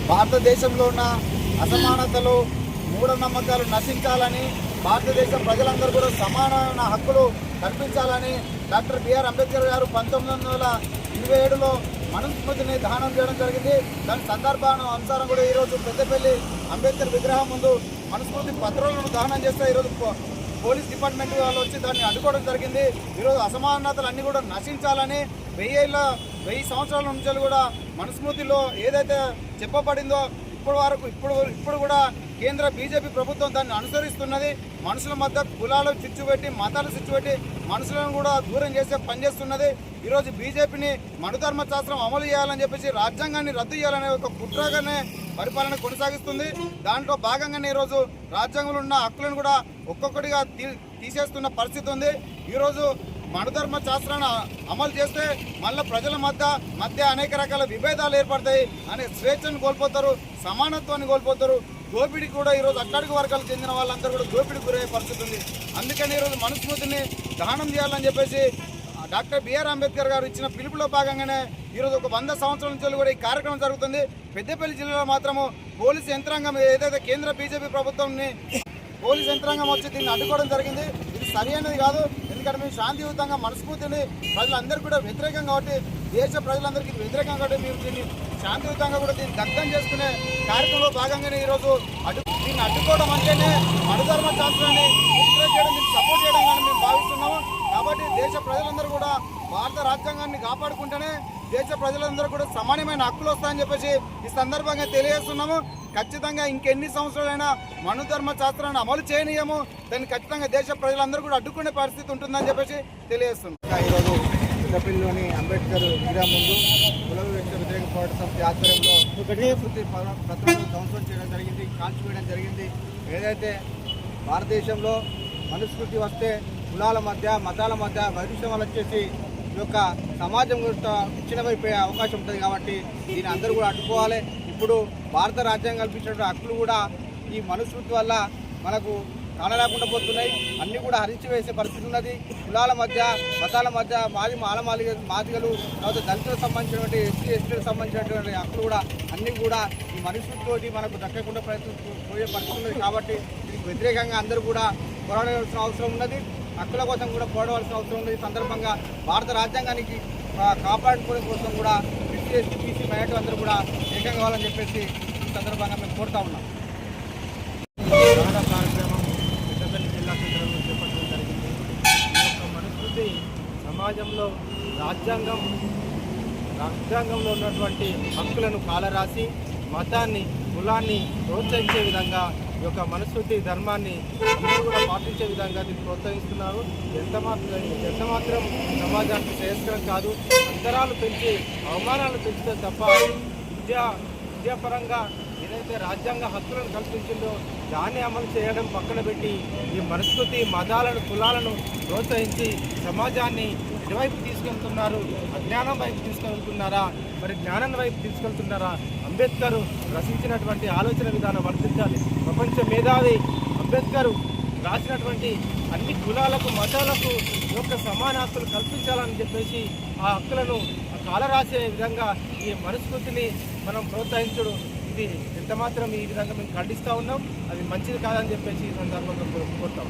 భారతదేశంలో ఉన్న అసమానతలు మూఢనమ్మకాలు నశించాలని భారతదేశ ప్రజలందరూ కూడా సమానమైన హక్కులు కల్పించాలని డాక్టర్ బిఆర్ అంబేద్కర్ గారు 1927లో మనుస్మృతిని దహనం చేయడం జరిగింది. దాని సందర్భానుసారం కూడా ఈరోజు పెద్దపల్లి అంబేద్కర్ విగ్రహం ముందు మనుస్మృతి పత్రాలను దహనం చేస్తే ఈరోజు పోలీస్ డిపార్ట్మెంట్ వాళ్ళు వచ్చి దాన్ని అడ్డుకోవడం జరిగింది. ఈరోజు అసమానతలు అన్నీ కూడా నశించాలని 1000 సంవత్సరాల నుంచి కూడా మనుస్మృతిలో ఏదైతే చెప్పబడిందో ఇప్పుడు కూడా కేంద్ర బీజేపీ ప్రభుత్వం దాన్ని అనుసరిస్తున్నది. మనుషుల మధ్య కులాలు చిచ్చుపెట్టి మతాలు చిచ్చుపెట్టి మనుషులను కూడా దూరం చేసే పనిచేస్తున్నది. ఈరోజు బీజేపీని మనుధర్మ శాస్త్రం అమలు చేయాలని చెప్పేసి రాజ్యాంగాన్ని రద్దు చేయాలనే ఒక కుట్రగానే పరిపాలన కొనసాగిస్తుంది. దాంట్లో భాగంగానే ఈరోజు రాజ్యాంగంలో ఉన్న హక్కులను కూడా ఒక్కొక్కటిగా తీసేస్తున్న పరిస్థితి ఉంది. ఈరోజు మనుధర్మ శాస్త్రాన్ని అమలు చేస్తే మళ్ళీ ప్రజల మధ్య అనేక రకాల విభేదాలు ఏర్పడతాయి అనే స్వేచ్ఛను కోల్పోతారు, సమానత్వాన్ని కోల్పోతారు. దోపిడీ కూడా ఈరోజు అట్టడుగు వర్గాలకు చెందిన వాళ్ళందరూ కూడా దోపిడీ గురయ్యే పరిస్థితి ఉంది. అందుకని ఈరోజు మనుస్మృతిని దహనం చేయాలని చెప్పేసి డాక్టర్ బిఆర్ అంబేద్కర్ గారు ఇచ్చిన పిలుపులో భాగంగానే ఈరోజు ఒక 100 సంవత్సరాల నుంచి కూడా ఈ కార్యక్రమం జరుగుతుంది. పెద్దపల్లి జిల్లాలో మాత్రము పోలీసు యంత్రాంగం ఏదైతే కేంద్ర బీజేపీ ప్రభుత్వంని పోలీసు యంత్రాంగం వచ్చి దీన్ని అడ్డుకోవడం జరిగింది. ఇది సరి అనేది కాదు. ఎందుకంటే మేము శాంతియుతంగా మనస్ఫూర్తిని ప్రజలందరికీ కూడా వ్యతిరేకం కాబట్టి, దేశ ప్రజలందరికీ వ్యతిరేకం కాబట్టి మేము దీన్ని శాంతియుతంగా కూడా దీన్ని దగ్ధం చేసుకునే కార్యక్రమంలో భాగంగానే ఈరోజు దీన్ని అడ్డుకోవడం అంటేనే మనుధర్మ శాస్త్రాన్ని వ్యతిరేక చేయడం, దీన్ని సపోర్ట్ చేయడం కానీ మేము భావిస్తున్నాము. కాబట్టి దేశ ప్రజలందరూ కూడా భారత రాజ్యాంగాన్ని కాపాడుకుంటేనే దేశ ప్రజలందరూ కూడా సమానమైన హక్కులు వస్తాయని చెప్పేసి ఈ సందర్భంగా తెలియజేస్తున్నాము. ఖచ్చితంగా ఇంకెన్ని సంవత్సరాలైనా మనుధర్మ శాస్త్రాన్ని అమలు చేయనీయము, దాన్ని ఖచ్చితంగా దేశ ప్రజలందరూ కూడా అడ్డుకునే పరిస్థితి ఉంటుందని చెప్పేసి తెలియజేస్తున్నాం. ఈరోజు పెద్దపల్లిలోని అంబేద్కర్ విగ్రహం ముందు కుల వ్యతిరేక పోరాట సమితి ఆధ్వర్యంలో మనుస్మృతి పత్రాలను ధ్వంసం చేయడం జరిగింది, కాల్చివేయడం జరిగింది. ఏదైతే భారతదేశంలో మనుస్మృతి వస్తే కులాల మధ్య మతాల మధ్య వైరుధ్యం వచ్చేసి ఈ యొక్క సమాజం విచ్ఛిన్నమైపోయే అవకాశం ఉంటుంది. కాబట్టి దీన్ని అందరూ కూడా అడ్డుకోవాలి. ఇప్పుడు భారత రాజ్యాంగం కల్పించినటువంటి హక్కులు కూడా ఈ మనుస్మృతి వల్ల మనకు కానలేకుండా పోతున్నాయి. అన్నీ కూడా హరించి వేసే పరిస్థితి ఉన్నది. కులాల మధ్య మతాల మధ్య మాదిగలు తర్వాత దళితులకు సంబంధించినటువంటి ఎస్టీలకు సంబంధించినటువంటి హక్కులు కూడా అన్నీ కూడా ఈ మనుస్మృతితోటి మనకు దక్కకుండా పోయే పరిస్థితి ఉన్నది. కాబట్టి దీనికి వ్యతిరేకంగా అందరూ కూడా పోరాడాల్సిన అవసరం ఉన్నది. హక్కుల కోసం కూడా పోరాడవలసిన అవసరం ఉంది. ఈ సందర్భంగా భారత రాజ్యాంగానికి కాపాడుకోవడం కోసం కూడా ఎస్సీ ఎస్టీ బీసీ మైనార్టీ అందరూ కూడా ఏకం కావాలని చెప్పేసి ఈ సందర్భంగా మేము కోరుతా ఉన్నాం. కార్యక్రమం పెద్దపల్లి జిల్లా కేంద్రంలో చేపట్టడం జరిగింది. ఈ యొక్క మనుస్మృతి సమాజంలో రాజ్యాంగంలో ఉన్నటువంటి హక్కులను కాలరాసి మతాన్ని కులాన్ని ప్రోత్సహించే విధంగా ఈ యొక్క మనుస్మృతి ధర్మాన్ని అందరూ కూడా పాటించే విధంగా దీన్ని ప్రోత్సహిస్తున్నారు. ఎంత మాత్రం సమాజానికి శ్రేయస్కరం కాదు. అంతరాలు పెంచి అవమానాలు పెంచితే తప్ప విద్యాపరంగా ఏదైతే రాజ్యాంగ హక్కులను కల్పించిందో దాన్ని అమలు చేయడం పక్కన పెట్టి ఈ మనుస్మృతి మతాలను కులాలను ప్రోత్సహించి సమాజాన్ని ఎటువైపు తీసుకెళ్తున్నారు? అజ్ఞానం వైపు తీసుకెళ్తున్నారా, మరి జ్ఞానం వైపు తీసుకెళ్తున్నారా? అంబేద్కర్ రచించినటువంటి ఆలోచన విధానం వర్తించాలి. ప్రపంచ మేధావి అంబేద్కర్ రాసినటువంటి అన్ని కులాలకు మతాలకు యొక్క సమాన హక్కులు కల్పించాలని చెప్పేసి ఆ హక్కులను కాలరాసే విధంగా ఈ మనుస్మృతిని మనం ప్రోత్సహించడం ఇది ఎంతమాత్రం ఈ విధంగా మేము ఖండిస్తూ ఉన్నాం. అది మంచిది కాదని చెప్పేసి ఈ సందర్భంగా కోరుతాం.